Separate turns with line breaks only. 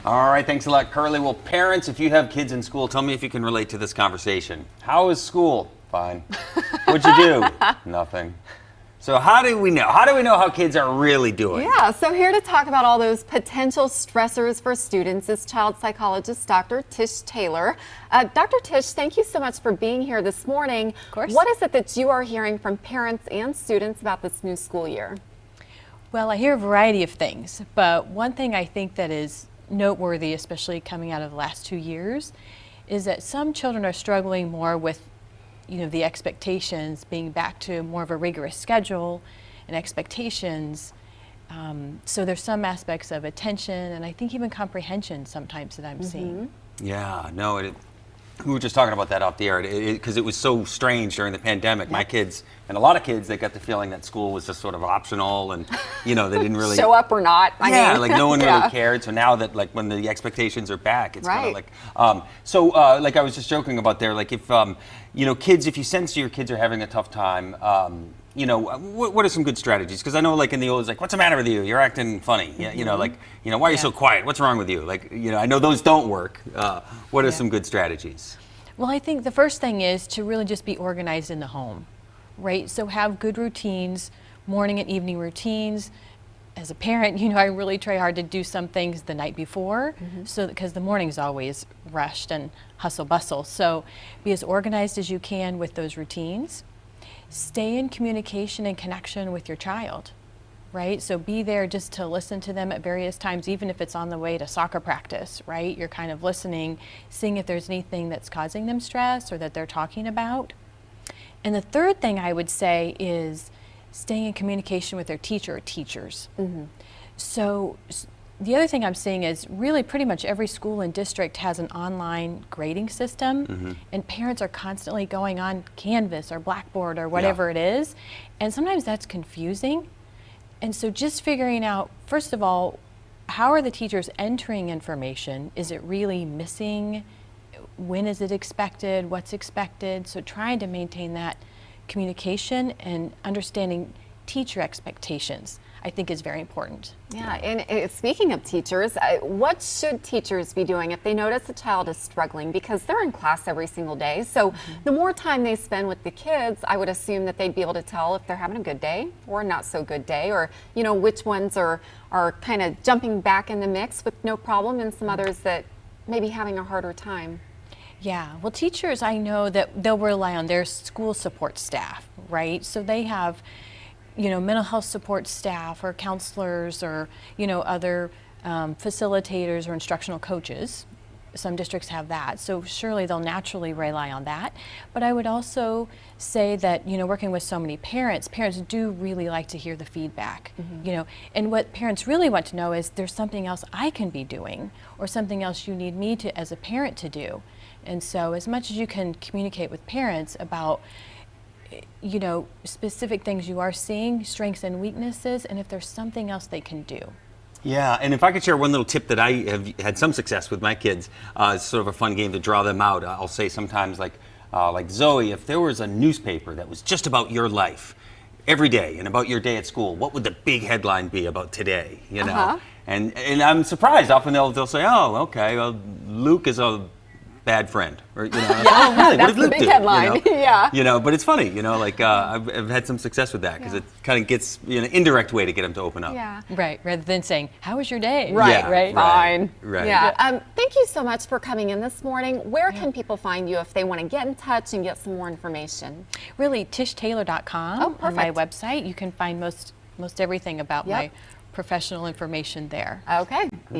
All right, thanks a lot, Curly. Well, parents, if you have kids in school, tell me if you can relate to this conversation. How is school? Fine. What'd you do? Nothing. So how do we know? How do we know how kids are really doing?
Yeah, so here to talk about all those potential stressors for students is child psychologist Dr. Tish Taylor. Dr. Tish, thank you so much for being here this morning.
Of course.
What is it that you are hearing from parents and students about this new school year?
Well, I hear a variety of things, but one thing I think that is noteworthy, especially coming out of the last 2 years, is that some children are struggling more with the expectations, being back to more of a rigorous schedule and expectations. So there's some aspects of attention and I think even comprehension sometimes that I'm seeing.
Yeah, no, we were just talking about that off the air because it was so strange during the pandemic. My kids, and a lot of kids, they got the feeling that school was just sort of optional and, they didn't really
Show up or not. I mean,
like no one
yeah.
really cared. So now that when the expectations are back, it's kind of
Right.
like I was just joking about there, like if, kids, if you sense your kids are having a tough time, what are some good strategies? Because I know like in the old, it's like, what's the matter with you? You're acting funny. Yeah, why are you so quiet? What's wrong with you? I know those don't work. What are some good strategies?
Well, I think the first thing is to really just be organized in the home, right? So have good routines, morning and evening routines. As a parent, I really try hard to do some things the night before, so because the morning's always rushed and hustle bustle. So be as organized as you can with those routines. Stay in communication and connection with your child, right? So be there just to listen to them at various times, even if it's on the way to soccer practice, right? You're kind of listening, seeing if there's anything that's causing them stress or that they're talking about. And the third thing I would say is staying in communication with their teacher or teachers. So the other thing I'm seeing is really pretty much every school and district has an online grading system, and parents are constantly going on Canvas or Blackboard or whatever it is, and sometimes that's confusing. And so just figuring out, first of all, how are the teachers entering information? Is it really missing? When is it expected? What's expected? So trying to maintain that communication and understanding teacher expectations, I think, is very important.
Yeah, and speaking of teachers, what should teachers be doing if they notice a child is struggling? Because they're in class every single day. So the more time they spend with the kids, I would assume that they'd be able to tell if they're having a good day or not so good day, or which ones are kind of jumping back in the mix with no problem, and some others that may be having a harder time.
Yeah, well, teachers, I know that they'll rely on their school support staff, right? So they have mental health support staff or counselors or, other facilitators or instructional coaches. Some districts have that. So surely they'll naturally rely on that. But I would also say that, working with so many parents do really like to hear the feedback, and what parents really want to know is there's something else I can be doing or something else you need me to, as a parent, to do. And so as much as you can communicate with parents about specific things you are seeing, strengths and weaknesses, and if there's something else they can do.
Yeah, and if I could share one little tip that I have had some success with my kids, it's sort of a fun game to draw them out. I'll say sometimes like Zoe, if there was a newspaper that was just about your life every day and about your day at school, what would the big headline be about today? And I'm surprised. Often they'll say, oh, okay, well, Luke is a bad friend, or oh, really?
That's the big headline. Yeah.
But it's funny, I've had some success with that because it kind of gets an indirect way to get them to open up.
Yeah.
Right, rather than saying, how was your day?
Right,
Yeah,
right. Fine.
Right.
Yeah. Thank you so much for coming in this morning. Where can people find you if they want to get in touch and get some more information?
Really, tishtaylor.com on my website. You can find most everything about my professional information there.
Okay.